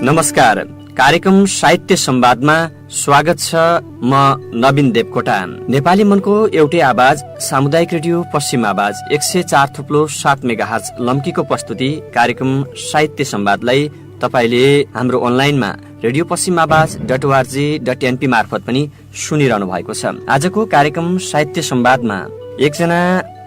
नमस्कार। कार्यक्रम साहित्य संवादमा स्वागत छ। म नवीन देवकोटा। नेपाली मनको एउटै आवाज सामुदायिक रेडियो पश्चिम आवाज 104.7 मेगाहर्ज लम्कीको प्रस्तुति कार्यक्रम साहित्य संवादलाई तपाईले हाम्रो अनलाइनमा रेडियो पश्चिम आवाज .org.np मार्फत पनि सुनिरहनु भएको छ। आजको कार्यक्रम साहित्य संवादमा एकजना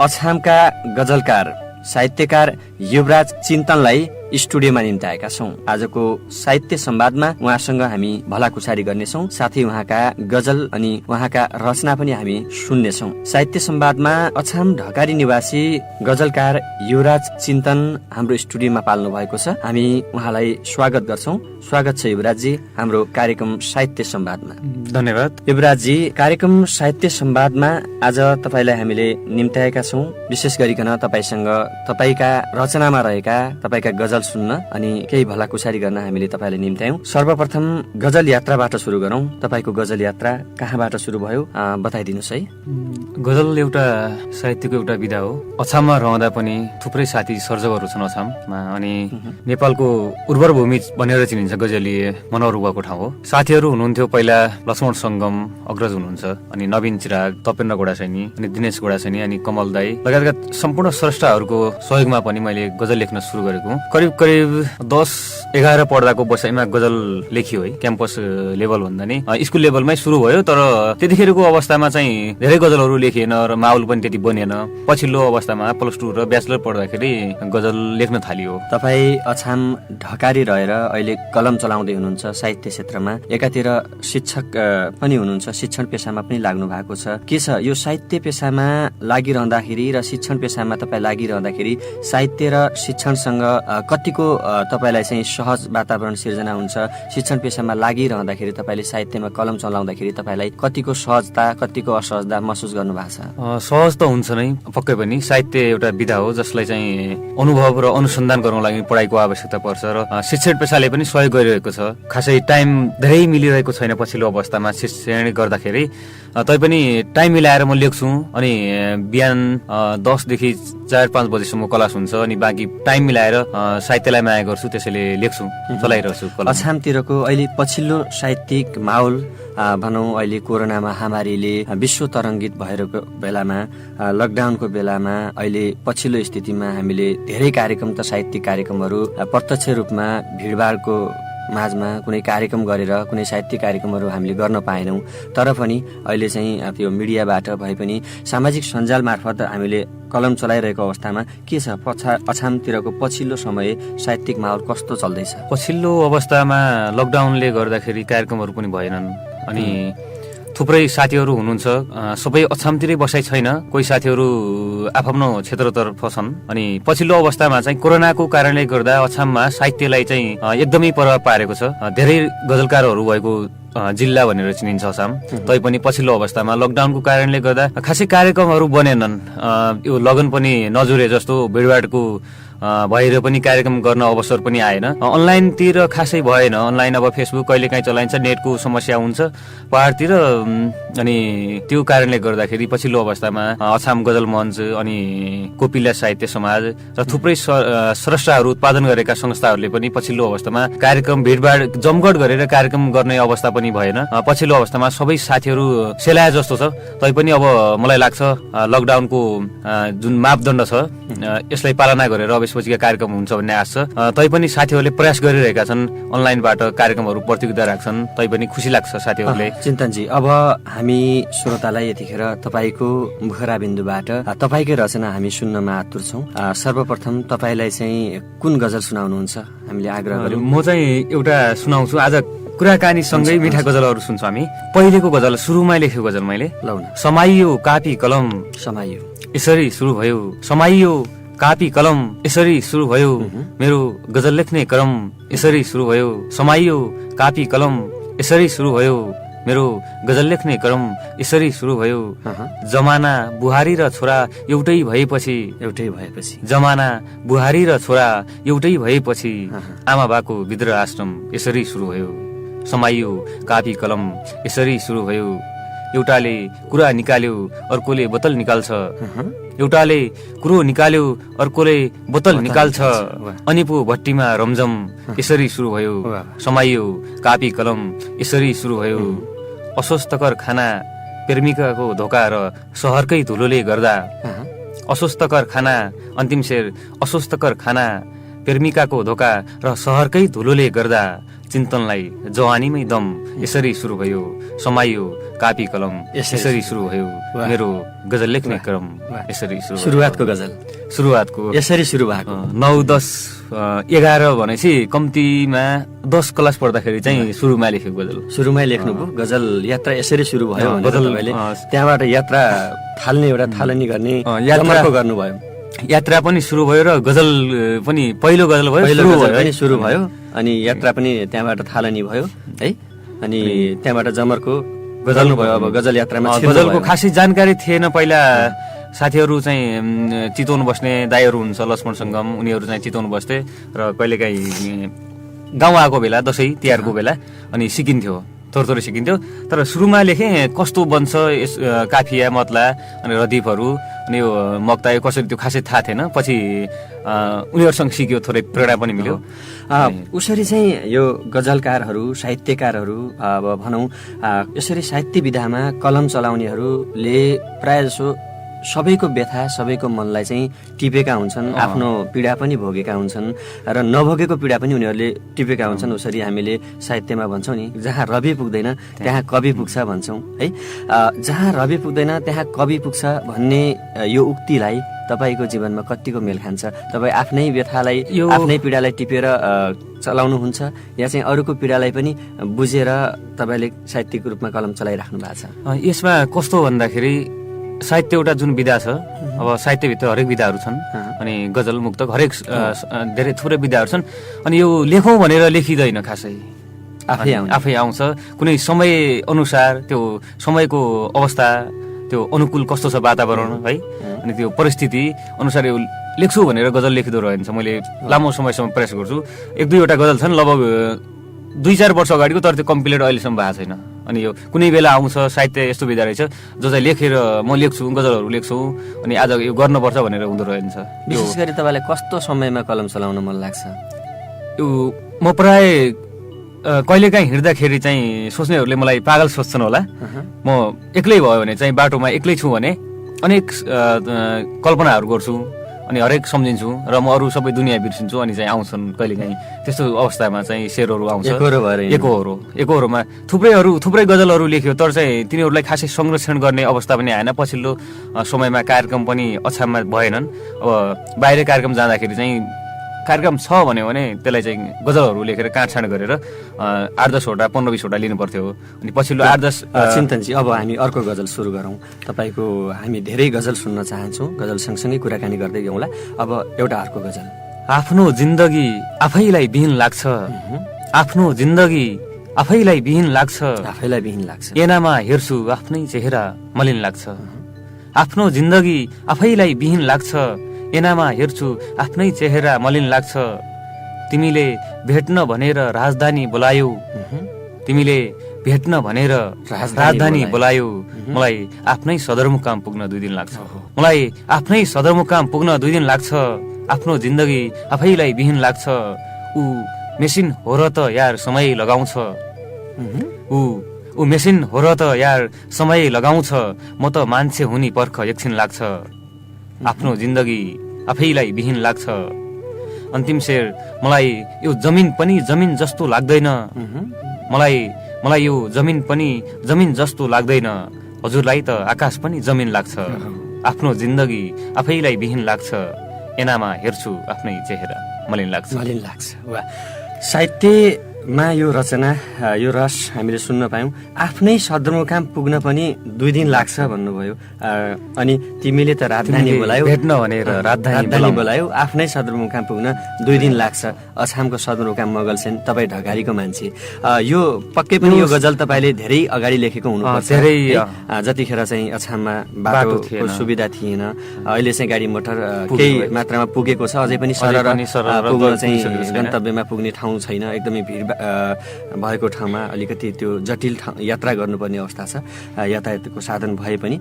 अछामका गजलकार साहित्यकार युवराज चिन्तनलाई स्टुडियोमा निम्ताएका छौं। आजको साहित्य संवादमा उहाँसँग हामी भलाकुसारी गर्नेछौं, साथै उहाँका गजल अनि उहाँका रचना पनि हामी सुन्नेछौं। साहित्य संवादमा अछाम ढकारी निवासी गजलकार युवराज चिन्तन हाम्रो स्टुडियोमा पाल्नु भएको छ। हामी उहाँलाई स्वागत गर्छौं। स्वागत छ युवराजजी हाम्रो कार्यक्रम साहित्य संवादमा। धन्यवाद। युवराजजी, कार्यक्रम साहित्य संवादमा आज तपाईलाई हामीले निम्ताएका छौं, विशेष गरिकन तपाईसँग तपाईका रचनामा रहेका तपाईका गजल सुन्न अनि केही भलाकुसारी गर्न हामीले तपाईलाई निम्त्यायौं। सर्वप्रथम गजल यात्राबाट सुरु गरौं। तपाईको गजल यात्रा कहाँबाट सुरु भयो बताइदिनुस् है। गजल एउटा साहित्यको एउटा विधा हो। अछाममा रहँदा पनि थुप्रै साथी सर्जकहरू छन् अछाममा, अनि नेपालको उर्वर भूमि भनेर चिनिन्छ गजलीय मनोरुवाको ठाउँ हो। साथीहरू हुनुहुन्थ्यो पहिला लक्ष्मण सङ्गम अग्रज हुनुहुन्छ, अनि नवीन चिराग, तपेन्द्र गोडासैनी, अनि दिनेश गोडासैनी, अनि कमल दाई लगायतका सम्पूर्ण स्रष्टाहरूको सहयोगमा पनि मैले गजल लेख्न सुरु गरेको। करिब 10-11 पढ्दाको बसाइमा गजल लेखियो है। क्याम्पस लेभल भन्दा नि स्कुल लेभलमै सुरु भयो, तर त्यतिखेरको अवस्थामा चाहिँ धेरै गजलहरू लेखिएन र माहौल पनि त्यति बनिएन। पछिल्लो अवस्थामा +2 र ब्याचलर पढ्दाखेरि गजल लेख्न थालियो। तपाईँ अछाम ढकारी रहेर अहिले कलम चलाउँदै हुनुहुन्छ साहित्य क्षेत्रमा। एकातिर शिक्षक पनि हुनुहुन्छ, शिक्षण पेसामा पनि लाग्नु भएको छ। के छ यो साहित्य पेसामा लागिरहँदाखेरि र शिक्षण पेसामा तपाईँ लागिरहँदाखेरि साहित्य र शिक्षणसँग कतिको तपाईलाई चाहिँ सहज वातावरण सिर्जना हुन्छ? शिक्षण पेसामा लागिरहँदाखेरि तपाईले साहित्यमा कलम चलाउँदाखेरि तपाईलाई कतिको सहजता कतिको असहजता महसुस गर्नु भएको छ? सहज त हुन्छ नै, पक्कै पनि। साहित्य एउटा विधा हो जसलाई चाहिँ अनुभव र अनुसन्धान गर्नको लागि पढाइको आवश्यकता पर्छ, र शिक्षण पेसाले पनि सहयोग गरिरहेको छ। खासै टाइम धेरै मिलिरहेको छैन पछिल्लो अवस्थामा शिक्षण गर्दाखेरि, तैपनि टाइम मिलाएर म लेख्छु। अनि बिहान 10 देखि 4-5 बजेसम्म क्लास हुन्छ, अनि बाँकी टाइम मिलाएर साहित्यलाई माया गर्छु, त्यसैले लेख्छु, चलाइरहेछु। अछामतिरको अहिले पछिल्लो साहित्यिक माहौल भनौँ, अहिले कोरोना महामारीले विश्व तरङ्गित भएको बेलामा, लकडाउनको बेलामा, अहिले पछिल्लो स्थितिमा हामीले धेरै कार्यक्रम त साहित्यिक कार्यक्रमहरू प्रत्यक्ष रूपमा भिडभाडको माझमा कुनै कार्यक्रम गरेर कुनै साहित्यिक कार्यक्रमहरू हामीले गर्न पाएनौँ। तर पनि अहिले चाहिँ त्यो मिडियाबाट भए पनि सामाजिक सञ्जाल मार्फत हामीले कलम चलाइरहेको अवस्थामा के छ अछामतिरको पछिल्लो समय साहित्यिक माहौल कस्तो चल्दैछ? पछिल्लो अवस्थामा लकडाउनले गर्दाखेरि कार्यक्रमहरू पनि भएनन्, अनि थुप्रै साथीहरू हुनुहुन्छ। सबै अछामतिरै बसाइ छैन, कोही साथीहरू आफ्नो क्षेत्रतर्फ छन्। अनि पछिल्लो अवस्थामा चाहिँ कोरोनाको कारणले गर्दा अछाममा साहित्यलाई चाहिँ एकदमै प्रभाव पारेको छ। धेरै गजलकारहरू भएको जिल्ला भनेर चिनिन्छ अछाम, तैपनि पछिल्लो अवस्थामा लकडाउनको कारणले गर्दा खासै कार्यक्रमहरू बनेनन्। यो लगन पनि नजुरे जस्तो भिडभाडको भएर पनि कार्यक्रम गर्न अवसर पनि आएन। अनलाइनतिर खासै भएन। अनलाइन अब फेसबुक कहिलेकाहीँ चलाइन्छ, नेटको समस्या हुन्छ पहाडतिर, अनि त्यो कारणले गर्दाखेरि पछिल्लो अवस्थामा अछाम गजल मञ्च अनि कोपिला साहित्य समाज र थुप्रै स्रष्टाहरू उत्पादन गरेका संस्थाहरूले पनि पछिल्लो अवस्थामा कार्यक्रम भिडभाड जमघट गरेर कार्यक्रम गर्ने अवस्था पनि भएन। पछिल्लो अवस्थामा सबै साथीहरू सेलाए जस्तो छ। तैपनि अब मलाई लाग्छ लकडाउनको जुन मापदण्ड छ यसलाई पालना गरेर अब यसपछिका कार्यक्रम हुन्छ भन्ने आश छ। तैपनि साथीहरूले प्रयास गरिरहेका छन्, अनलाइनबाट कार्यक्रमहरू प्रतियोगिता राख्छन्, तैपनि खुसी लाग्छ साथीहरूले। चिन्तनजी, अब हामी श्रोतालाई यतिखेर तपाईँको मुखराबिन्दुबाट तपाईँकै रचना हामी सुन्नमा आतुर छौँ। सर्वप्रथम तपाईँलाई चाहिँ कुन गजल सुनाउनुहुन्छ हामीले आग्रह गर्यौँ? म चाहिँ एउटा सुनाउँछु। आज कुराकानी सँगै मिठा गजलहरू सुन्छौँ हामी। पहिलेको गजल सुरुमै लेखेको गजल मैले। समाइयो कापी कलम, समाइयो यसरी सुरु भयो, समाइयो कापी कलम यसरी सुरु भयो, मेरो गजल लेख्ने क्रम यसरी सुरु भयो। समाइयो कापी कलम यसरी सुरु भयो, मेरो गजल लेख्ने क्रम यसरी सुरु भयो। जमाना बुहारी र छोरा एउटै भएपछि, जमाना बुहारी र छोरा एउटै भएपछि आमा बाको विद्रोह आश्रम यसरी सुरु भयो। समाइयो कापी कलम यसरी सुरु भयो, एउटाले कुरा निकाल्यो अर्कोले बोतल निकाल्छ एउटाले कुरो निकाल्यो अर्कोले बोतल निकाल्छ अनि पो भट्टीमा रमझम यसरी सुरु भयो समाइयो कापी कलम यसरी सुरु भयो अस्वस्थकर खाना प्रेमिकाको धोका र सहरकै धुलोले गर्दा अस्वस्थकर खाना अन्तिम शेर अस्वस्थकर खाना प्रेमिकाको धोका र सहरकै धुलोले गर्दा चिन्तनलाई जवानीमै दम यसरी सुरु भयो समाइयो कापी कलम यसरी सुरु भयो मेरो गजल लेख्ने क्रम यसरी सुरुवातको गजल सुरुवातको यसरी सुरु भएको 9, 10, 11 भनेपछि कम्तीमा 10 क्लास पढ्दाखेरि चाहिँ सुरुमा लेखेको गजल सुरुमै लेख्नुभयो गजल यात्रा यसरी सुरु भयो गजल त्यहाँबाट यात्रा थाल्ने एउटा थालनी गर्ने यात्रा गर्नुभयो यात्रा पनि सुरु भयो र गजल पनि पहिलो गजल भयो सुरु भयो अनि यात्रा पनि त्यहाँबाट थालनी भयो है अनि त्यहाँबाट जमरको गजल भयो अब गजल यात्रामा गजलको खासै जानकारी थिएन पहिला साथीहरू चाहिँ चितवन बस्ने दाइहरू हुन्छ लक्ष्मण सङ्गम उनीहरू चाहिँ चितवन बस्थे र कहिलेकाहीँ गाउँ आएको बेला दसैँ तिहारको बेला अनि सिकिन्थ्यो थोरै सिकिन्थ्यो तर सुरुमा लेखेँ कस्तो बन्छ काफिया मतला अनि रदीफहरू अनि यो मक्ता यो कसरी त्यो खासै थाहा थिएन पछि उनीहरूसँग सिक्यो थोरै प्रेरणा पनि मिल्यो उसरी चाहिँ यो गजलकारहरू साहित्यकारहरू अब भनौँ यसरी साहित्य विधामा कलम चलाउनेहरूले प्रायः जसो सबैको व्यथा सबैको मनलाई चाहिँ टिपेका हुन्छन् आफ्नो पीडा पनि भोगेका हुन्छन् र नभोगेको पीडा पनि उनीहरूले टिपेका हुन्छन् उसरी हामीले साहित्यमा भन्छौँ नि जहाँ रवि पुग्दैन त्यहाँ कवि पुग्छ भन्छौँ है जहाँ रवि पुग्दैन त्यहाँ कवि पुग्छ भन्ने यो उक्तिलाई तपाईँको जीवनमा कतिको मेल खान्छ तपाईँ आफ्नै व्यथालाई आफ्नै पीडालाई टिपेर चलाउनुहुन्छ या चाहिँ अरूको पीडालाई पनि बुझेर तपाईँले साहित्यिक रूपमा कलम चलाइराख्नु भएको छ यसमा कस्तो भन्दाखेरि साहित्य एउटा जुन विधा छ अब साहित्यभित्र हरेक विधाहरू छन् अनि गजल मुक्तक हरेक धेरै थुप्रै विधाहरू छन् अनि यो लेखौँ भनेर लेखिँदैन खासै आफै आउँछ कुनै समय अनुसार त्यो समयको अवस्था त्यो अनुकूल कस्तो छ वातावरण है अनि त्यो परिस्थिति अनुसार यो लेख्छु भनेर गजल लेखिँदो रहन्छ मैले लामो समयसम्म प्रयास गर्छु 1-2वटा गजल छन् लगभग 2-4 वर्ष अगाडिको तर त्यो कम्प्लिट अहिलेसम्म भएको छैन अनि यो कुनै बेला आउँछ साहित्य यस्तो विधा रहेछ जो चाहिँ लेखेर म लेख्छु गजलहरू लेख्छु अनि आज यो गर्नुपर्छ भनेर हुँदो रहन्छ विशेष गरी तपाईँलाई कस्तो समयमा कलम चलाउन मन लाग्छ यो म प्राय कहिलेकाहीँ हिँड्दाखेरि चाहिँ सोच्नेहरूले मलाई पागल सोच्छन् होला म एक्लै भयो भने चाहिँ बाटोमा एक्लै छु भने अनेक कल्पनाहरू गर्छु अनि हरेक सम्झिन्छु र म अरू सबै दुनियाँ बिर्सिन्छु अनि चाहिँ आउँछन् कहिलेकाहीँ त्यस्तो अवस्थामा चाहिँ शेरहरू आउँछ एकहोरोमा थुप्रै गजलहरू लेख्यो तर चाहिँ तिनीहरूलाई खासै संरक्षण गर्ने अवस्था पनि आएन पछिल्लो समयमा कार्यक्रम पनि अछाममा भएनन् अब बाहिर कार्यक्रम जाँदाखेरि चाहिँ कार्यक्रम छ भन्यो भने त्यसलाई चाहिँ गजलहरू लेखेर काटछाँट गरेर 8-10वटा 15-20वटा लिनु पर्थ्यो अनि पछिल्लो 8-10 चिन्तनजी अब हामी अर्को गजल सुरु गरौँ तपाईँको हामी धेरै गजल सुन्न चाहन्छौँ गजल सँगसँगै कुराकानी गर्दै गयौँला अब एउटा अर्को गजल आफ्नो जिन्दगी आफैलाई विहीन लाग्छ आफ्नो जिन्दगी आफैलाई विहीन लाग्छ एनामा हेर्छु आफ्नै चेहरा मलिन लाग्छ आफ्नो जिन्दगी आफैलाई विहीन लाग्छ एनामा हेर्छु आफ्नै चेहरा मलिन लाग्छ तिमीले भेट्न भनेर राजधानी बोलायौ मलाई आफ्नै सदरमुकाम पुग्न 2 दिन लाग्छ आफ्नो जिन्दगी आफैलाई विहीन लाग्छ ऊ मेसिन हो र त यार समय लगाउँछ ऊ मेसिन हो र त यार समय लगाउँछ म त मान्छे हुनी पर्ख एकछिन लाग्छ आफ्नो जिन्दगी आफैलाई विहीन लाग्छ अन्तिम शेर मलाई यो जमिन पनि जमिन जस्तो लाग्दैन मलाई यो जमिन पनि जमिन जस्तो लाग्दैन हजुरलाई त आकाश पनि जमिन लाग्छ आफ्नो जिन्दगी आफैलाई विहीन लाग्छ एनामा हेर्छु आफ्नै चेहरा मलिन लाग्छ वाह साहित्यमा यो रचना यो रस हामीले सुन्न पायौँ आफ्नै सदरमुकाम पुग्न पनि 2 दिन लाग्छ भन्नुभयो अनि तिमीले त राजधानी बोलायौ भेट्न भनेर राजधानी बोलायौ आफ्नै सदरमुकाम पुग्न 2 दिन लाग्छ अछामको सदरमुकाम मगलसेन तपाईँ ढकारीको मान्छे यो पक्कै पनि यो गजल तपाईँले धेरै अगाडि लेखेको हुनुपर्छ जतिखेर चाहिँ अछाममा बाटोको सुविधा थिएन अहिले चाहिँ गाडी मोटर केही मात्रामा पुगेको छ अझै पनि सरर पुग्न चाहिँ गन्तव्यमा पुग्ने ठाउँ छैन एकदमै भिड भएको ठाउँमा अलिकति त्यो जटिल यात्रा गर्नुपर्ने अवस्था छ। यातायातको साधन भए पनि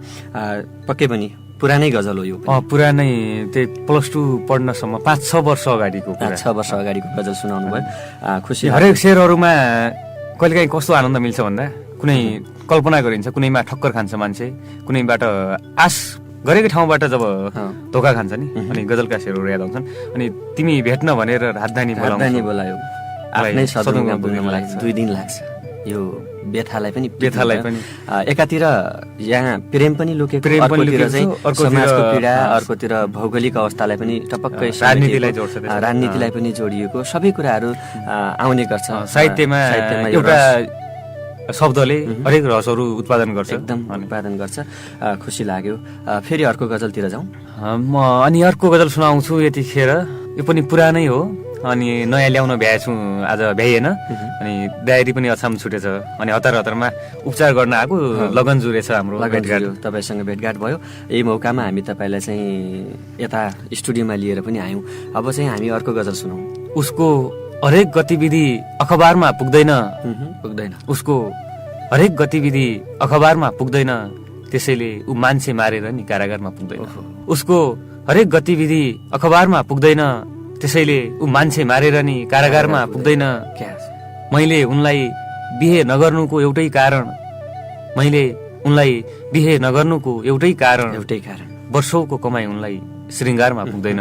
पक्कै पनि पुरानै गजल हो यो। पुरानै त्यही +2 पढ्नसम्म 5-6 वर्ष अगाडिको 5-6 वर्ष अगाडिको गजल सुनाउनु भयो। खुसी हरेक शेरहरूमा कहिलेकाहीँ कस्तो आनन्द मिल्छ भन्दा कुनै कल्पना गरिन्छ, कुनैमा ठक्कर खान्छ मान्छे, कुनैबाट आश गरेको ठाउँबाट जब धोका खान्छ नि अनि गजलका शेरहरू याद आउँछन्। अनि तिमी भेट्न भनेर राजधानी बोलायो आफ्नै सदनमा पुग्नमा लाग्छ 2 दिन लाग्छ। यो व्यथालाई पनि एकातिर यहाँ प्रेम पनि लुकेको, अर्कोतिर चाहिँ समाजको पीडा, अर्कोतिर भौगोलिक अवस्थालाई पनि टपक्कै राजनीतिलाई पनि जोडिएको सबै कुराहरू आउने गर्छ। साहित्यमा एउटा शब्दले हरेक रसहरू उत्पादन गर्छ, एकदम उत्पादन गर्छ। खुसी लाग्यो। फेरि अर्को गजलतिर जाउँ। म अनि अर्को गजल सुनाउँछु यतिखेर। यो पनि पुरानै हो अनि नयाँ ल्याउन भ्याएछु, आज भ्याइएन। अनि डायरी पनि अछाम छुटेछ अनि हतारमा उपचार गर्न आएको लगन जुरेछ हाम्रो भेटघाट। तपाईँसँग भेटघाट भयो। यही मौकामा हामी तपाईँलाई चाहिँ यता स्टुडियोमा लिएर पनि आयौँ। अब चाहिँ हामी अर्को गजल सुनाउँ। उसको हरेक गतिविधि अखबारमा पुग्दैन, उसको हरेक गतिविधि अखबारमा पुग्दैन, त्यसैले ऊ मान्छे मारेर नि कारागारमा पुग्दैन। उसको हरेक गतिविधि अखबारमा पुग्दैन, त्यसैले ऊ मान्छे मारेर नि कारागारमा पुग्दैन। मैले उनलाई बिहे नगर्नुको एउटै कारण, मैले उनलाई बिहे नगर्नुको एउटै कारण वर्षौको कमाई उनलाई श्रृङ्गारमा पुग्दैन।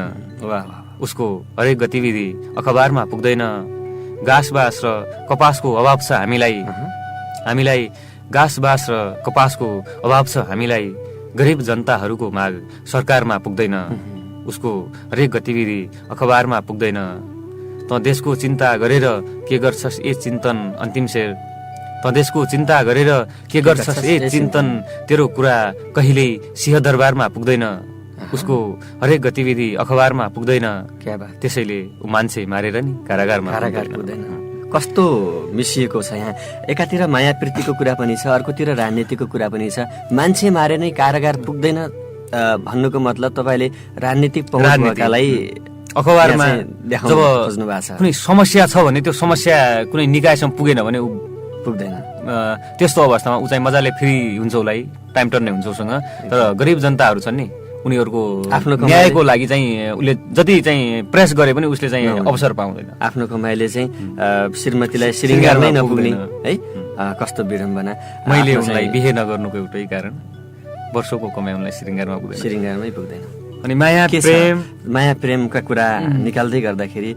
उसको हरेक गतिविधि अखबारमा पुग्दैन। घाँसबास र कपासको अभाव छ हामीलाई घाँसबास र कपासको अभाव छ हामीलाई। गरिब जनताहरूको माग सरकारमा पुग्दैन। उसको हरेक गतिविधि अखबारमा पुग्दैन। त देशको चिन्ता गरेर के गर्छस् ए चिन्तन अन्तिम शेर, त देशको चिन्ता गरेर के गर्छस् ए चिन्तन, तेरो कुरा कहिल्यै सिंहदरबारमा पुग्दैन। उसको हरेक गतिविधि अखबारमा पुग्दैन, त्यसैले ऊ मान्छे मारेर नि कारागारमा पुग्दैन। कस्तो मिसिएको छ यहाँ। एकातिर माया प्रीतिको कुरा पनि छ, अर्कोतिर राजनीतिको कुरा पनि छ। मान्छे मारे नै कारागार पुग्दैन भन्नुको मतलब तपाईँले राजनीतिक पहुँचलाई अखबारमा देखाउन खोज्नु भएको छ। कुनै समस्या छ भने त्यो समस्या कुनै निकायसम्म पुगेन भने ऊ पुग्दैन। त्यस्तो अवस्थामा ऊ चाहिँ मजाले फ्री हुन्छ, उसलाई टाइम टर्न हुन्छ उसँग। तर गरिब जनताहरू छन् नि, उनीहरूको आफ्नो न्यायको लागि चाहिँ उसले जति चाहिँ प्रेस गरे पनि उसले चाहिँ अवसर पाउँदैन। आफ्नो कमाइले चाहिँ श्रीमतीलाई श्रृङ्गार नै नपुग्ने है, कस्तो विडम्बना। मैले उनलाई बिहे नगर्नुको एउटै कारण वर्षौको कमाइ उनलाई श्रृङ्गारमै पुग्दैन। अनि माया प्रेमका कुरा निकाल्दै गर्दाखेरि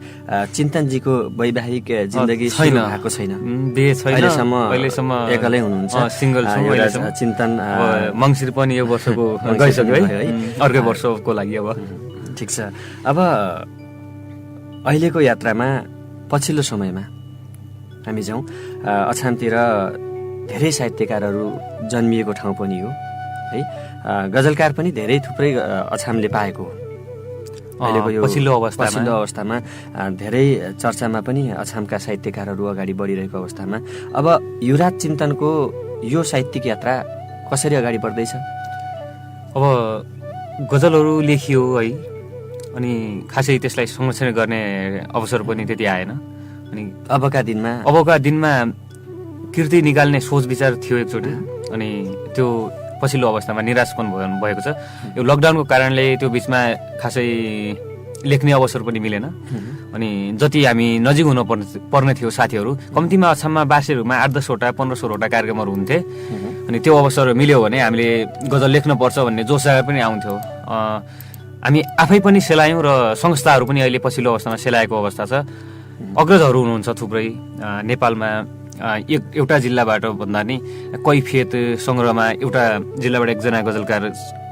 चिन्तनजीको वैवाहिक जिन्दगी सुरु भएको छैन, अहिलेसम्म एक्लै हुनुहुन्छ, सिंगल चिन्तन। मङ्सिर पनि यो वर्षको गइसक्यो है, अर्कै वर्षको लागि अब ठिक छ। अब अहिलेको यात्रामा पछिल्लो समयमा हामी जाउँ अछामतिर। धेरै साहित्यकारहरू जन्मिएको ठाउँ पनि हो है, गजलकार पनि धेरै थुप्रै अछामले पाएको हो। अहिलेको यो पछिल्लो अवस्थामा धेरै चर्चामा पनि अछामका साहित्यकारहरू अगाडि बढिरहेको अवस्थामा अब युवराज चिन्तनको यो साहित्यिक यात्रा कसरी अगाडि बढ्दैछ? अब गजलहरू लेखियो है, अनि खासै त्यसलाई संरक्षण गर्ने अवसर पनि त्यति आएन। अनि अबका दिनमा कृति निकाल्ने सोच विचार थियो एकचोटि, अनि त्यो पछिल्लो अवस्थामा निराशपन भएको छ। यो लकडाउनको कारणले त्यो बिचमा खासै लेख्ने अवसर पनि मिलेन। अनि जति हामी नजिक हुन पर्ने थियो साथीहरू, कम्तीमा अछाममा बासेहरूमा 8-10वटा 15-16वटा कार्यक्रमहरू हुन्थे। अनि त्यो अवसर मिल्यो भने हामीले गजल लेख्नुपर्छ भन्ने जोस जागर पनि आउँथ्यो। हामी आफै पनि सेलायौँ र संस्थाहरू पनि अहिले पछिल्लो अवस्थामा सेलाएको अवस्था छ। अग्रजहरू हुनुहुन्छ थुप्रै नेपालमा। एउटा जिल्लाबाट भन्दा नि कैफियत सङ्ग्रहमा एउटा जिल्लाबाट एकजना गजलकार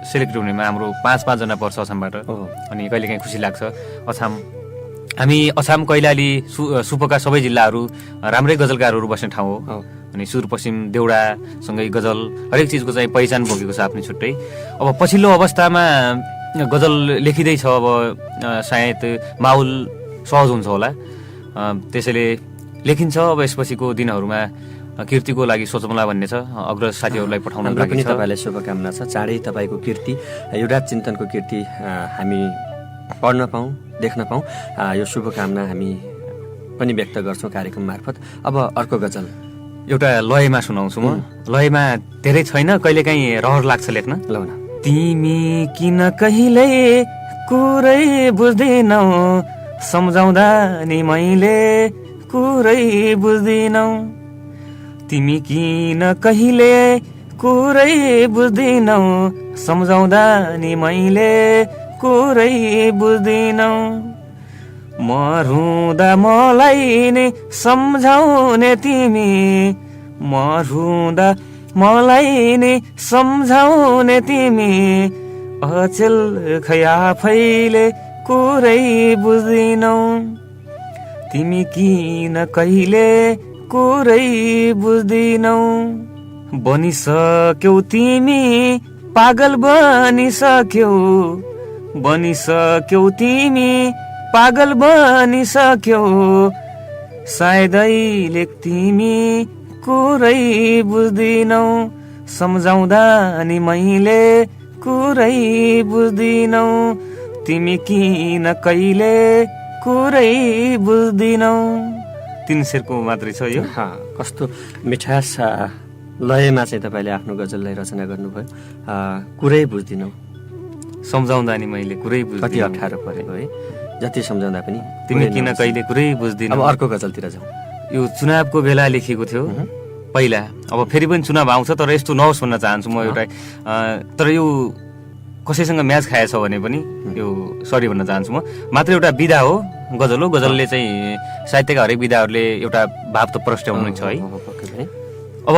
सेलेक्ट हुनेमा हाम्रो 5-5 जना पर्छ अछामबाट। अनि कहिलेकाहीँ खुसी लाग्छ। हामी अछाम, कैलाली, सुपका सबै जिल्लाहरू राम्रै गजलकारहरू बस्ने ठाउँ हो। अनि सुदूरपश्चिम देउडासँगै गजल हरेक चिजको चाहिँ पहिचान बोकेको छ आफ्नै छुट्टै। अब पछिल्लो अवस्थामा गजल लेखिँदैछ। अब सायद माहौल सहज हुन्छ होला, त्यसैले लेखिन्छ। अब यसपछिको दिनहरूमा कृतिको लागि सोचौँला भन्ने छ। अग्रज साथीहरूलाई पठाउन पनि तपाईँलाई शुभकामना छ। चाँडै तपाईँको कृति, युवराज चिन्तनको कृति हामी पढ्न पाऊँ, देख्न पाऊँ, यो शुभकामना हामी पनि व्यक्त गर्छौँ कार्यक्रम मार्फत। अब अर्को गजल एउटा लयमा सुनाउँछु म। लयमा धेरै छैन, कहिलेकाहीँ रहर लाग्छ लेख्न। लौ न। तिमी किन कहिले कुरै बुझ्दैनौ, सम्झाउँदा नि मैले कुरै बुझ्दिनौ। तिमी किन कहिले कुरै बुझ्दिनौ, सम्झाउँदा नि मैले कुरै बुझ्दिनौ। म रुँदा मलाई नि सम्झाउने तिमी, म रुँदा मलाई नि सम्झाउने तिमी, अचेल खै आफैले कुरै बुझ्दिनौ। तिमी किन कहिले कुरै बुझ्दिनौ। बनिसक्यौ तिमी पागल बनिसक्यौ, बनिसक्यौ तिमी पागल बनिसक्यौ। सायदै तिमी कुरै बुझ्दिनौ, सम्झाउँदा नि मैले कुरै बुझ्दिनौ। तिमी किन कहिले कुरै बुझ्दिनौ। 3 शेरको मात्रै छ यो। कस्तो मिठास लयमा चाहिँ तपाईँले आफ्नो गजललाई रचना गर्नुभयो। कुरै बुझ्दिनौ, सम्झाउँदा नि मैले कुरै बुझ्दिनौ। कति अप्ठ्यारो परेको है, जति सम्झाउँदा पनि तिमी किन कहिले कुरै बुझ्दिनौ। अब अर्को गजलतिर जाउँ। यो चुनावको बेला लेखिएको थियो पहिला। अब फेरि पनि चुनाव आउँछ, तर यस्तो नहोस् भन्न चाहन्छु म एउटा। तर यो कसैसँग म्याच खाएछ भने पनि यो सरी भन्न चाहन्छु म। मात्र एउटा विधा हो, गजल हो। गजलले चाहिँ साहित्यका हरेक विधाहरूले एउटा भाव त प्रस्ट्याउनु छ है। अब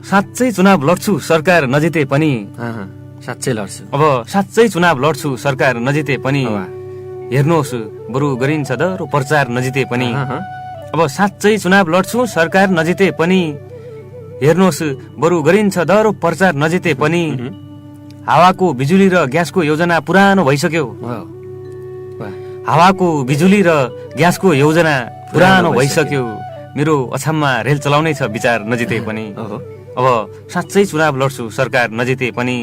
साँच्चै चुनाव लड्छु सरकार नजिते पनि, साँच्चै लड्छु। अब साँच्चै चुनाव लड्छु सरकार नजिते पनि, हेर्नुहोस् बरु गरिन्छ दरो प्रचार नजिते पनि। अब साँच्चै चुनाव लड्छु सरकार नजिते पनि, हेर्नुहोस् बरु गरिन्छ दरो प्रचार नजिते पनि। हावाको बिजुली र ग्यासको योजना पुरानो भइसक्यो, हावाको बिजुली र ग्यासको योजना पुरानो भइसक्यो। मेरो अछाममा रेल चलाउनै छ विचार नजिते पनि। अब साँच्चै चुनाव लड्छु सरकार नजिते पनि,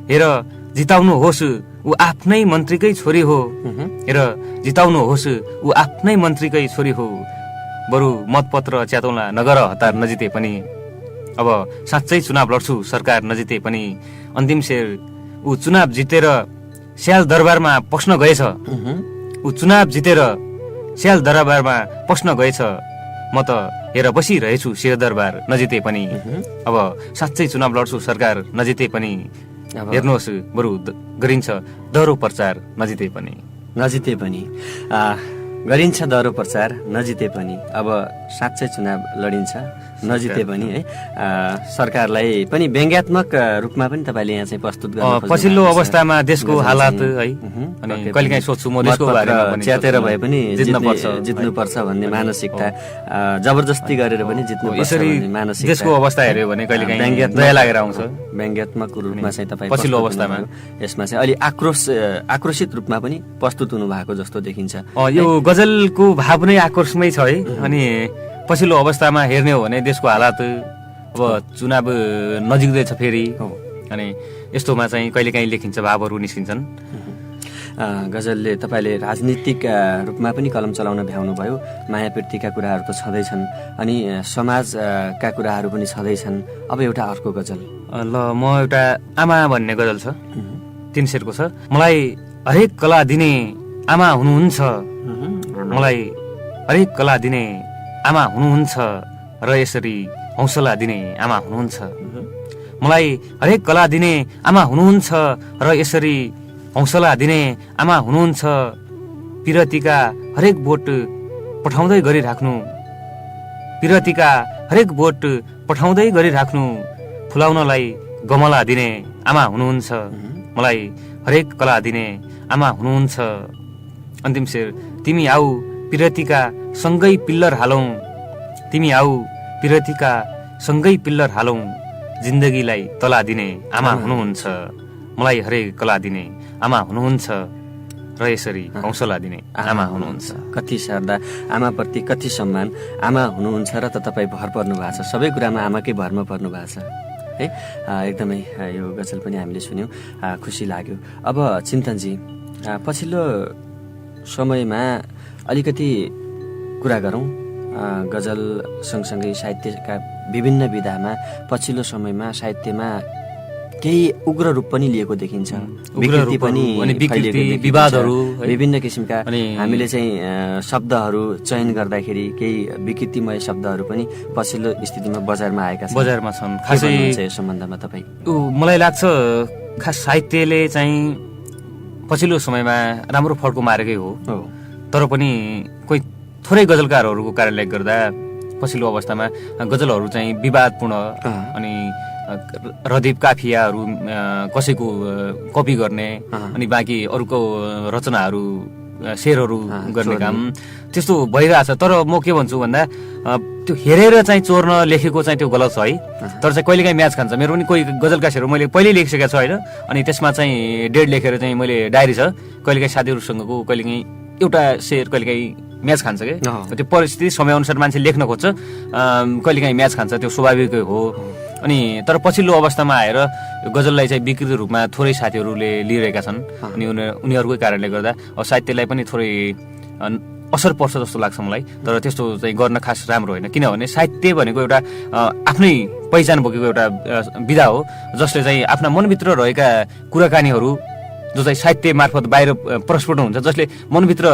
हेर जिताउनु होस् ऊ आफ्नै मन्त्रीकै छोरी हो, हेर जिताउनु होस् ऊ आफ्नै मन्त्रीकै छोरी हो। बरु मतपत्र च्यातौँला नगर हतार नजिते पनि। अब साँच्चै चुनाव लड्छु सरकार नजिते पनि। अन्तिम शेर, ऊ चुनाव जितेर स्याल दरबारमा पस्न गएछ, ऊ चुनाव जितेर स्याल दरबारमा पस्न गएछ। म त हेर बसिरहेछु सिंहदरबार नजिते पनि। अब साँच्चै चुनाव लड्छु सरकार नजिते पनि, हेर्नुहोस् बरु गरिन्छ दह्रो प्रचार नजिते पनि। नजिते पनि गरिन्छ दह्रो प्रचार नजिते पनि। अब साँच्चै चुनाव लडिन्छ नजिते पनि है। सरकारलाई पनि व्यङ्ग्यात्मक रूपमा पनि तपाईँले यहाँ चाहिँ प्रस्तुत गर्नु पछिल्लो अवस्थामा देशको हालात है। अनि कहिलेकाहीँ सोच्छु म देशको बारेमा पनि, च्यातेर भए पनि जित्नुपर्छ भन्ने मानसिकता, जबरजस्ती गरेर पनि जित्नुपर्छ भन्ने मानसिकता, देशको अवस्था हेर्यो भने कहिलेकाहीँ दया लागेर आउँछ। व्यङ्ग्यात्मक रूपमा चाहिँ तपाईँ पछिल्लो अवस्थामा यसमा चाहिँ अलि आक्रोशित रूपमा पनि प्रस्तुत हुनु भएको जस्तो देखिन्छ। यो गजलको भाव नै आक्रोशमै छ है। अनि पछिल्लो अवस्थामा हेर्ने हो भने देशको हालत, अब चुनाव नजिक्दैछ फेरि, अनि यस्तोमा चाहिँ कहिलेकाहीँ लेखिन्छ, भावहरू निस्किन्छन्। गजलले तपाईँले राजनीतिक रूपमा पनि कलम चलाउन भ्याउनुभयो। माया प्रीतिका कुराहरू त छँदैछन्, अनि समाजका कुराहरू पनि छँदैछन्। अब एउटा अर्को गजल ल, म एउटा आमा भन्ने गजल छ, 3 शेरको छ। मलाई हरेक कला दिने आमा हुनुहुन्छ, मलाई हरेक कला दिने आमा हुनुहुन्छ, र यसरी हौसला दिने आमा हुनुहुन्छ। मलाई हरेक कला दिने आमा हुनुहुन्छ, र यसरी हौसला दिने आमा हुनुहुन्छ। पिरतीका हरेक बोट पठाउँदै गरिराख्नु, पिरतीका हरेक बोट पठाउँदै गरिराख्नु, फुलाउनलाई गमला दिने आमा हुनुहुन्छ। मलाई हरेक कला दिने आमा हुनुहुन्छ। अन्तिम शेर, तिमी आऊ पिरतीका सँगै पिल्लर हालौं, तिमी आऊ पिरतीका सँगै पिल्लर हालौं, जिन्दगीलाई तला दिने आमा हुनुहुन्छ। मलाई हरेक कला दिने आमा हुनुहुन्छ, र यसरी हौसला दिने आमा हुनुहुन्छ। कति श्रद्धा आमाप्रति, कति सम्मान आमा हुनुहुन्छ, र त तपाईँ भर पर्नु भएको छ, सबै कुरामा आमाकै भरमा पर्नु भएको छ है। एकदमै यो गजल पनि हामीले सुन्यौँ, खुसी लाग्यो। अब चिन्तनजी, पछिल्लो समयमा अलिकति कुरा गरौँ गजल सँगसँगै साहित्यका विभिन्न विधामा पछिल्लो समयमा साहित्यमा केही उग्र रूप पनि लिएको देखिन्छ, विकृति पनि विवादहरू, विभिन्न किसिमका हामीले चाहिँ शब्दहरू चयन गर्दाखेरि केही विकृतिमय शब्दहरू पनि पछिल्लो स्थितिमा बजारमा आएका छन्, बजारमा छन्। खासै यस सम्बन्धमा तपाईँ? मलाई लाग्छ खास साहित्यले चाहिँ पछिल्लो समयमा राम्रो फड्को मारेकै हो, तर पनि कोही थोरै गजलकारहरूको कारणले गर्दा पछिल्लो अवस्थामा गजलहरू चाहिँ विवादपूर्ण अनि रदीप काफियाहरू कसैको कपी गर्ने अनि बाँकी अरूको रचनाहरू शेरहरू गर्ने काम त्यस्तो भइरहेछ। तर म के भन्छु भन्दा त्यो हेरेर चाहिँ चोर्न लेखेको चाहिँ त्यो गलत छ है, तर चाहिँ कहिलेकाहीँ म्याच खान्छ। मेरो पनि कोही गजलका शेरहरू मैले पहिल्यै लेखिसकेको छु होइन, अनि त्यसमा चाहिँ डेड लेखेर चाहिँ मैले डायरी छ कहिलेकाहीँ साथीहरूसँगको कहिलेकाहीँ एउटा शेर कहिलेकाहीँ म्याच खान्छ क्या, त्यो परिस्थिति समयअनुसार मान्छे लेख्न खोज्छ, कहिलेकाहीँ म्याच खान्छ, त्यो स्वाभाविकै हो। अनि तर पछिल्लो अवस्थामा आएर गजललाई चाहिँ विकृत रूपमा थोरै साथीहरूले लिइरहेका छन्, अनि उनीहरूकै कारणले गर्दा साहित्यलाई पनि थोरै असर पर्छ जस्तो लाग्छ मलाई। तर त्यस्तो चाहिँ गर्न खास राम्रो होइन, किनभने साहित्य भनेको एउटा आफ्नै पहिचान बोकेको एउटा विधा हो, जसले चाहिँ आफ्ना मनभित्र रहेका कुराकानीहरू जो चाहिँ साहित्य मार्फत बाहिर प्रस्फुट हुन्छ, जसले मनभित्र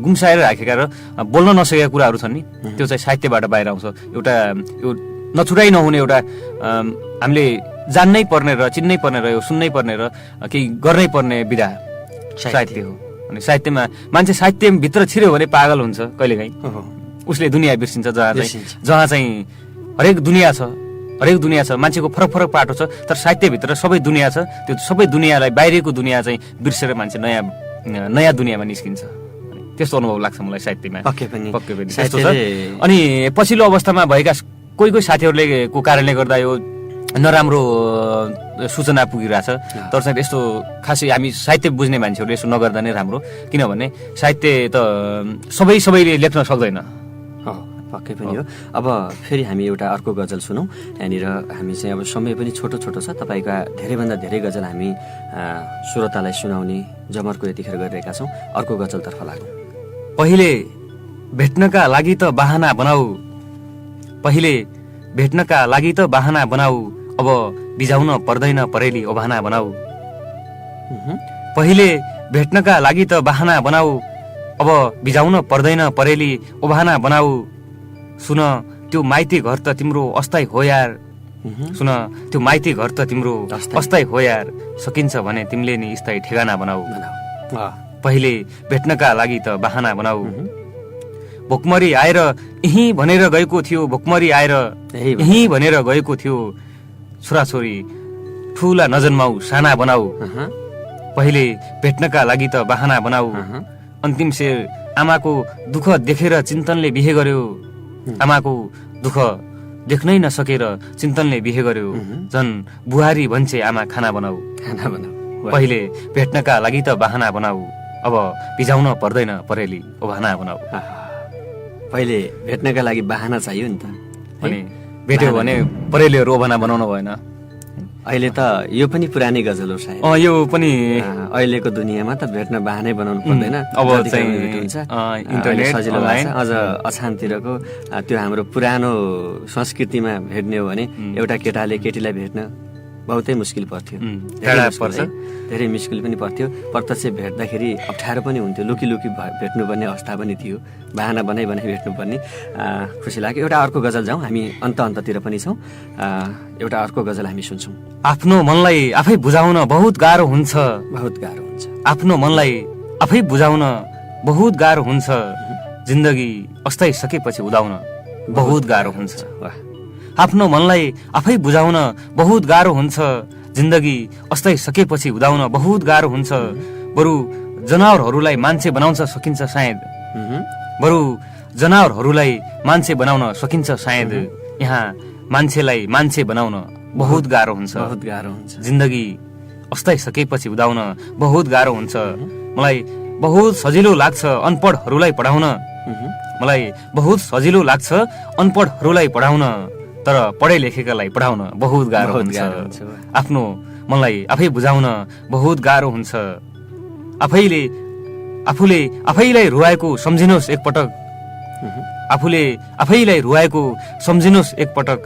गुम्साएर राखेका र बोल्न नसकेका कुराहरू छन् नि, त्यो चाहिँ साहित्यबाट बाहिर आउँछ। एउटा यो नछुटाइ नहुने एउटा हामीले जान्नै पर्ने र चिन्नै पर्ने र यो सुन्नै पर्ने र केही गर्नै पर्ने विधा साहित्य हो। अनि साहित्यमा मान्छे साहित्यभित्र छिर्यो भने पागल हुन्छ कहिलेकाहीँ, उसले दुनियाँ बिर्सिन्छ, जहाँ चाहिँ हरेक दुनियाँ छ, हरेक दुनियाँ छ, मान्छेको फरक फरक पाटो छ, तर साहित्यभित्र सबै दुनियाँ छ। त्यो सबै दुनियाँलाई बाहिरको दुनियाँ चाहिँ बिर्सेर मान्छे नयाँ दुनियाँमा निस्किन्छ, त्यस्तो अनुभव लाग्छ मलाई साहित्यमा। पक्कै पनि त्यस्तो छ। अनि पछिल्लो अवस्थामा भएका कोही कोही साथीहरूले को कारणले गर्दा यो नराम्रो सूचना पुगिरहेछ, तर चाहिँ यस्तो खासै हामी साहित्य बुझ्ने मान्छेहरूले यसो नगर्दा नै राम्रो, किनभने साहित्य त सबैले लेख्न सक्दैन। पक्कै पनि हो। अब फेरि हामी एउटा अर्को गजल सुनौँ यहाँनिर। हामी चाहिँ अब समय पनि छोटो छोटो छ, तपाईँका धेरैभन्दा धेरै गजल हामी श्रोतालाई सुनाउने जमर्को यतिखेर गरिरहेका छौँ। अर्को गजलतर्फ लागौँ। पहिले भेट्नका लागि त बहाना बनाऊ, पहिले भेट्नका लागि त बहाना बनाऊ, अब बिजाउन पर्दैन परेली ओभाना बनाऊ। पहिले भेट्नका लागि त बहाना बनाऊ, अब बिजाउन पर्दैन परेली ओभाना बनाऊ। सुन त्यो माइती घर त तिम्रो अस्थायी हो यार, सुन त्यो माइती घर त तिम्रो अस्थायी हो यार, सकिन्छ भने तिमीले नि स्थायी ठेगाना बनाऊ। पहिले भेट्नका लागि त बहाना बनाऊ। भोकमरी आएर यहीँ भनेर गएको थियो, भोकमरी आएर यहीँ भनेर गएको थियो, छोराछोरी ठुला नजन्माऊ साना बनाऊ। पहिले भेट्नका लागि त बहाना बनाऊ। अन्तिम शेर आमाको दुःख देखेर चिन्तनले बिहे गर्यो, आमाको दुःख देख्नै नसकेर चिन्तनले बिहे गर्यो, झन् बुहारी भन्छे आमा खाना बनाऊ। पहिले भेट्नका लागि त बहाना बनाऊ, अब बिजाउन पर्दैन परेली ओभाना बनाऊ। पहिले भेट्नका लागि बहाना चाहियो नि त, अनि भेट्यो भने परेलीहरू ओभाना बनाउनु भएन। अहिले त यो पनि पुरानै गजल हो सायद। यो पनि अहिलेको दुनियाँमा त भेट्न बहानै बनाउनु पर्दैन, अब चाहिँ इन्टरनेट सजिलो भएको छ। अझ अछामतिरको त्यो हाम्रो पुरानो संस्कृतिमा भेट्ने हो भने एउटा केटाले केटीलाई भेट्न बहुतै मुस्किल पर्थ्यो, धेरै मुस्किल पनि पर्थ्यो। प्रत्यक्ष भेट्दाखेरि अप्ठ्यारो पनि हुन्थ्यो, लुकी लुकी भेट्नुपर्ने अवस्था पनि थियो, बहाना बनाइ भेट्नुपर्ने। खुसी लाग्यो। एउटा अर्को गजल जाउँ, हामी अन्ततिर पनि छौँ। एउटा अर्को गजल हामी सुन्छौँ। आफ्नो मनलाई आफै बुझाउन बहुत गाह्रो हुन्छ, बहुत गाह्रो हुन्छ। आफ्नो मनलाई आफै बुझाउन बहुत गाह्रो हुन्छ, जिन्दगी अस्ताइ सकेपछि उदाउन बहुत गाह्रो हुन्छ। आफ्नो मनलाई आफै बुझाउन बहुत गाह्रो हुन्छ, जिन्दगी अस्ताइ सकेपछि उदाउन बहुत गाह्रो हुन्छ। बरु जनावरहरूलाई मान्छे बनाउन सकिन्छ सायद, बरु जनावरहरूलाई मान्छे बनाउन सकिन्छ सायद, यहाँ मान्छेलाई मान्छे बनाउन बहुत गाह्रो हुन्छ, बहुत गाह्रो हुन्छ। जिन्दगी अस्ताइ सकेपछि उदाउन बहुत गाह्रो हुन्छ। मलाई बहुत सजिलो लाग्छ अनपढहरूलाई पढाउन, मलाई बहुत सजिलो लाग्छ अनपढहरूलाई पढाउन, तर पढे लेखेकालाई पढाउन बहुत गाह्रो हुन्छ। आफ्नो मनलाई आफै बुझाउन बहुत गाह्रो हुन्छ। आफूले आफैलाई रुवाएको सम्झिनुहोस् एकपटक, आफूले आफैलाई रुवाएको सम्झिनुहोस् एकपटक,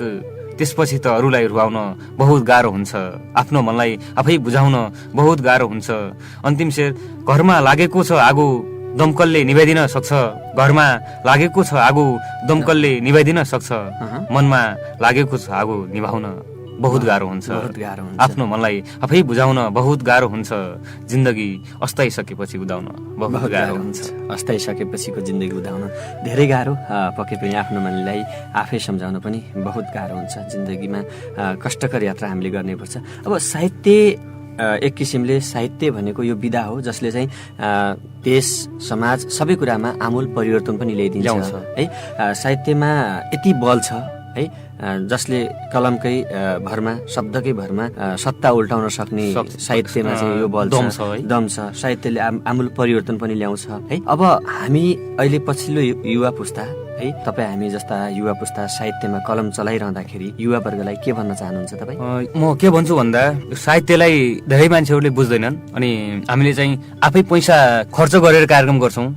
त्यसपछि त अरूलाई रुवाउन बहुत गाह्रो हुन्छ। आफ्नो मनलाई आफै बुझाउन बहुत गाह्रो हुन्छ। अन्तिम शेर, घरमा लागेको छ आगो दमकलले निभाइदिन सक्छ, घरमा लागेको छ आगो दमकलले निभाइदिन सक्छ, मनमा लागेको छ आगो निभाउन बहुत गाह्रो हुन्छ। आफ्नो मनलाई आफै बुझाउन बहुत गाह्रो हुन्छ। जिन्दगी अस्ताइसकेपछि उदाउन बहुत गाह्रो हुन्छ। अस्ताइसकेपछिको जिन्दगी उदाउन धेरै गाह्रो, पक्कै पनि आफ्नो मनलाई आफै सम्झाउन पनि बहुत गाह्रो हुन्छ। जिन्दगीमा कष्टकर यात्रा हामीले गर्नुपर्छ। अब साहित्य एक किसिमले साहित्य भनेको यो विधा हो जसले चाहिँ देश समाज सबै कुरामा आमूल परिवर्तन पनि ल्याइदिन्छ है। साहित्यमा यति बल छ है जसले कलमकै भरमा शब्दकै भरमा सत्ता उल्टाउन सक्ने साहित्यमा चाहिँ यो बल दम छ। साहित्यले आमूल परिवर्तन पनि ल्याउँछ है। अब हामी अहिले पछिल्लो युवा पुस्ता है, तपाईँ हामी जस्ता युवा पुस्ता साहित्यमा कलम चलाइरहँदाखेरि युवा वर्गलाई के भन्न चाहनुहुन्छ तपाईँ? म के भन्छु भन्दा, साहित्यलाई धेरै मान्छेहरूले बुझ्दैनन् अनि हामीले चाहिँ आफै पैसा खर्च गरेर कार्यक्रम गर्छौँ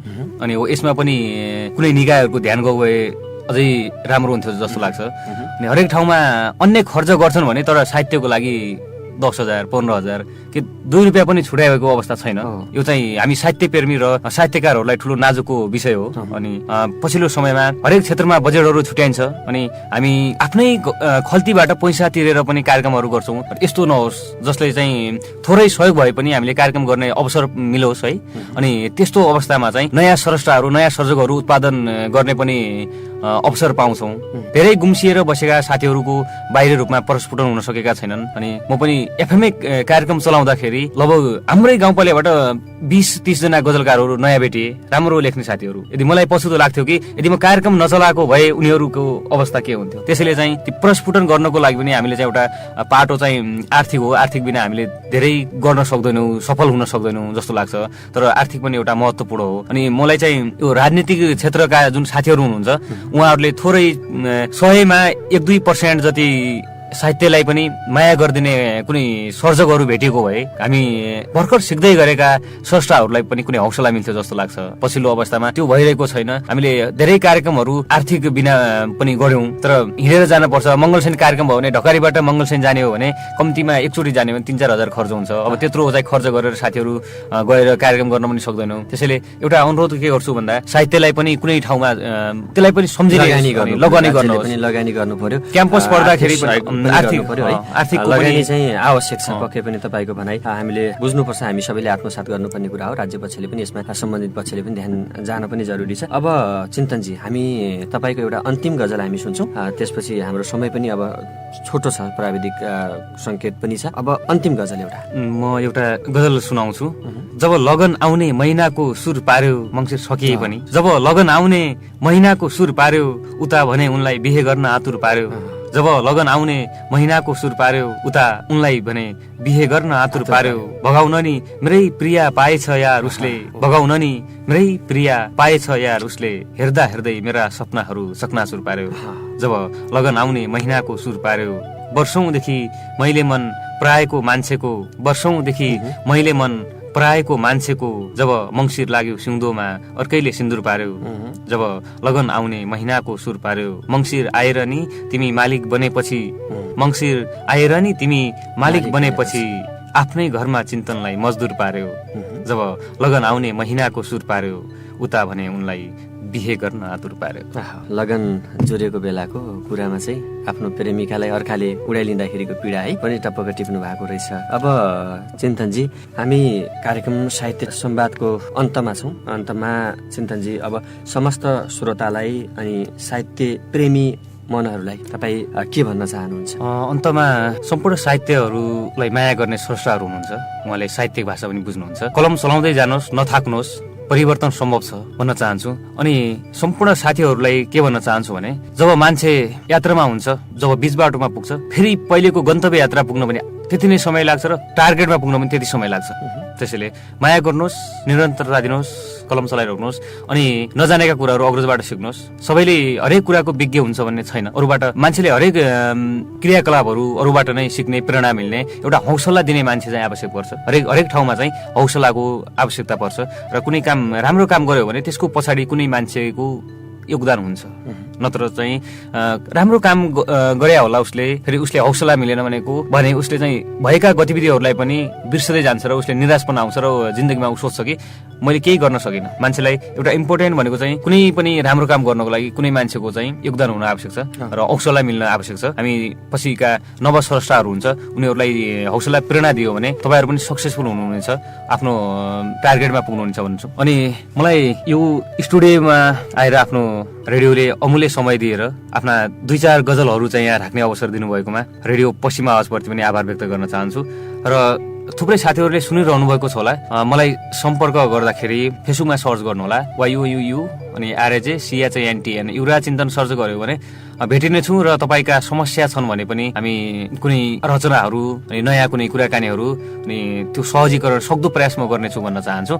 अनि यसमा पनि कुनै निकायहरूको ध्यान गयो भए अझै राम्रो हुन्थ्यो जस्तो लाग्छ। अनि हरेक ठाउँमा अन्य खर्च गर्छन् भने तर साहित्यको लागि 10,000 15,000 कि 2 रुपियाँ पनि छुट्याएको अवस्था छैन। यो चाहिँ हामी साहित्य प्रेमी र साहित्यकारहरूलाई ठुलो नाजुकको विषय हो। अनि पछिल्लो समयमा हरेक क्षेत्रमा बजेटहरू छुट्याइन्छ अनि हामी आफ्नै खल्तीबाट पैसा तिरेर पनि कार्यक्रमहरू गर्छौँ। यस्तो नहोस् जसले चाहिँ थोरै सहयोग भए पनि हामीले कार्यक्रम गर्ने अवसर मिलोस् है। अनि त्यस्तो अवस्थामा चाहिँ नयाँ स्रष्टाहरू नयाँ सर्जकहरू उत्पादन गर्ने पनि अवसर पाउँछौँ। धेरै गुम्सिएर बसेका साथीहरूको बाहिर रूपमा प्रस्फुटन हुन सकेका छैनन्। अनि म पनि एफएमए कार्यक्रम चलाउँदाखेरि लगभग हाम्रै गाउँपालिबाट 20-30 जना गजलकारहरू नयाँ भेटिए, राम्रो लेख्ने साथीहरू। यदि मलाई पछुतो लाग्थ्यो कि यदि म कार्यक्रम नचलाएको भए उनीहरूको अवस्था के हुन्थ्यो। त्यसैले चाहिँ ती प्रस्फुटन गर्नको लागि पनि हामीले चाहिँ एउटा पाटो चाहिँ आर्थिक हो। आर्थिक बिना हामीले धेरै गर्न सक्दैनौँ, सफल हुन सक्दैनौँ जस्तो लाग्छ। तर आर्थिक पनि एउटा महत्त्वपूर्ण हो। अनि मलाई चाहिँ यो राजनीतिक क्षेत्रका जुन साथीहरू हुनुहुन्छ उहाँहरूले थोरै 100मा 1-2% जति साहित्यलाई पनि माया गरिदिने कुनै सर्जकहरू भेटिएको भए हामी भर्खर सिक्दै गरेका स्रष्टाहरूलाई पनि कुनै हौसला मिल्थ्यो जस्तो लाग्छ। पछिल्लो अवस्थामा त्यो भइरहेको छैन। हामीले धेरै कार्यक्रमहरू आर्थिक बिना पनि गर्यौं, तर हिँडेर जानुपर्छ। मङ्गलसेन कार्यक्रम भयो भने ढकारीबाट मङ्गलसेन जाने हो भने कम्तीमा एकचोटि जाने भने 3-4 हजार खर्च हुन्छ। अब त्यत्रो चाहिँ खर्च गरेर साथीहरू गएर कार्यक्रम गर्न पनि सक्दैनौँ। त्यसैले एउटा अनुरोध के गर्छु भन्दा साहित्यलाई पनि कुनै ठाउँमा त्यसलाई पनि सम्झिने लगानी गर्नु पर्यो। क्याम्पस पढ्दाखेरि आर्थिक लगानी चाहिँ आवश्यक छ। पक्कै पनि तपाईँको भनाइ हामीले बुझ्नुपर्छ। हामी सबैले आत्मसात गर्नुपर्ने कुरा हो। राज्य पक्षले पनि यसमा सम्बन्धित पक्षले पनि ध्यान जान पनि जरुरी छ। अब चिन्तनजी, हामी तपाईँको एउटा अन्तिम गजल हामी सुन्छौँ, त्यसपछि हाम्रो समय पनि अब छोटो छ, प्राविधिक संकेत पनि छ। अब अन्तिम गजल एउटा म एउटा गजल सुनाउँछु। जब लगन आउने महिनाको सुर पार्यो मङ्सिर सकिए पनि, जब लगन आउने महिनाको सुर पार्यो उता भने उनलाई बिहे गर्न आतुर पार्यो। जब लगन आउने महिनाको सुर पार्यो उता उनलाई भने बिहे गर्न आतुर पार्यो। भगाउन नि मेरै प्रिया पाएछ यार उसले, भगाउन नि मेरै प्रिया पाएछ यार उसले, हेर्दा हेर्दै मेरा सपनाहरू चकनाचुर पार्यो। जब लगन आउने महिनाको सुर पार्यो, वर्षौंदेखि मैले मन पराएको मान्छेको, वर्षौंदेखि मैले मन पराएको मान्छेको, जब मङ्सिर लाग्यो सिउँदोमा अर्कैले सिन्दुर पार्यो। जब लगन आउने महिनाको सुर पार्यो, मङ्सिर आएर नि तिमी मालिक बनेपछि, मङ्सिर आएर नि तिमी मालिक बनेपछि आफ्नै घरमा चिन्तनलाई मजदुर पार्यो। जब लगन आउने महिनाको सुर पार्यो उता भने उनलाई बिहे गर्न आतुर पार्यो। लगन जोडिएको बेलाको कुरामा चाहिँ आफ्नो प्रेमिकालाई अर्काले उडाइलिँदाखेरिको पीडा है पनि टपक्क टिप्नु भएको रहेछ। अब चिन्तनजी, हामी कार्यक्रम साहित्य संवादको अन्तमा छौँ। अन्तमा चिन्तनजी, अब समस्त श्रोतालाई अनि साहित्य प्रेमी मनहरूलाई तपाईँ के भन्न चाहनुहुन्छ? अन्तमा सम्पूर्ण साहित्यहरूलाई माया गर्ने स्रष्टाहरू हुनुहुन्छ, उहाँले साहित्यिक भाषा पनि बुझ्नुहुन्छ। कलम चलाउँदै जानुहोस्, नथाक्नुहोस्, परिवर्तन सम्भव छ भन्न चाहन्छु। अनि सम्पूर्ण साथीहरूलाई के भन्न चाहन्छु भने, जब मान्छे यात्रामा हुन्छ, जब बीच बाटोमा पुग्छ, फेरि पहिलेको गन्तव्य यात्रा पुग्न पनि त्यति नै समय लाग्छ र टार्गेटमा पुग्न पनि त्यति समय लाग्छ। त्यसैले माया गर्नुहोस्, निरन्तरता दिनुहोस्, कलम चलाइराख्नुहोस् अनि नजानेका कुराहरू अग्रजबाट सिक्नुहोस्। सबैले हरेक कुराको विज्ञ हुन्छ भन्ने छैन। अरूबाट मान्छेले हरेक क्रियाकलापहरू अरूबाट नै सिक्ने, प्रेरणा मिल्ने एउटा हौसला दिने मान्छे चाहिँ आवश्यक पर्छ। हरेक ठाउँमा चाहिँ हौसलाको आवश्यकता पर्छ र कुनै काम राम्रो काम गर्यो भने त्यसको पछाडि कुनै मान्छेको योगदान हुन्छ। नत्र चाहिँ राम्रो काम गरे होला उसले हौसला मिलेन भने उसले चाहिँ भएका गतिविधिहरूलाई पनि बिर्सदै जान्छ र उसले निराशपन आउँछ र जिन्दगीमा ऊ सोच्छ कि मैले केही गर्न सकिनँ। मान्छेलाई एउटा इम्पोर्टेन्ट भनेको चाहिँ कुनै पनि राम्रो काम गर्नको लागि कुनै मान्छेको चाहिँ योगदान हुन आवश्यक छ र हौसला मिल्न आवश्यक छ। हामी पछिका नवस्रष्टाहरू हुन्छ उनीहरूलाई हौसला प्रेरणा दियो भने तपाईँहरू पनि सक्सेसफुल हुनुहुनेछ, आफ्नो टार्गेटमा पुग्नुहुनेछ भन्छु। अनि मलाई यो स्टुडियोमा आएर आफ्नो रेडियोले अमूल्य समय दिएर आफ्ना 2-4 गजलहरू चाहिँ यहाँ राख्ने अवसर दिनुभएकोमा रेडियो पश्चिम आवाजप्रति पनि आभार व्यक्त गर्न चाहन्छु। र थुप्रै साथीहरूले सुनिरहनु भएको छ होला, मलाई सम्पर्क गर्दाखेरि फेसबुकमा सर्च गर्नुहोला YUUU अनि RAJCHINTN युवराज चिन्तन सर्च गर्यो भने भेटिनेछौँ र तपाईँका समस्या छन् भने पनि हामी कुनै रचनाहरू अनि नयाँ कुनै कुराकानीहरू अनि त्यो सहजीकरण सक्दो प्रयास म गर्नेछु भन्न चाहन्छु।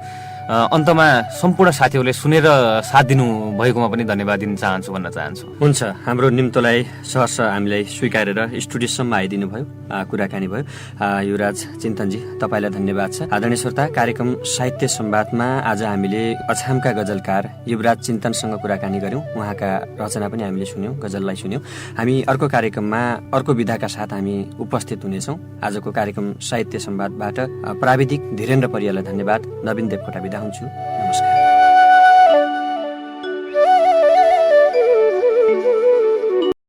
अन्तमा सम्पूर्ण साथीहरूले सुनेर साथ दिनु भएकोमा पनि धन्यवाद दिन चाहन्छु भन्न चाहन्छु। हुन्छ, हाम्रो निम्तोलाई सहर्ष हामीलाई स्वीकारेर स्टुडियोसम्म आइदिनु भयो, कुराकानी भयो। युवराज चिन्तनजी तपाईँलाई धन्यवाद छ। आदरणीय श्रोता, कार्यक्रम साहित्य संवादमा आज हामीले अछामका गजलकार युवराज चिन्तनसँग कुराकानी गर्यौं। उहाँका रचना पनि हामीले सुन्यौं, गजललाई सुन्यौं। हामी अर्को कार्यक्रममा अर्को विधाका साथ हामी उपस्थित हुनेछौँ। आजको कार्यक्रम साहित्य संवादबाट प्राविधिक धीरेन्द्र परियालाई धन्यवाद। नवीन देवकोटा बिदा हुन्छु। नमस्कार।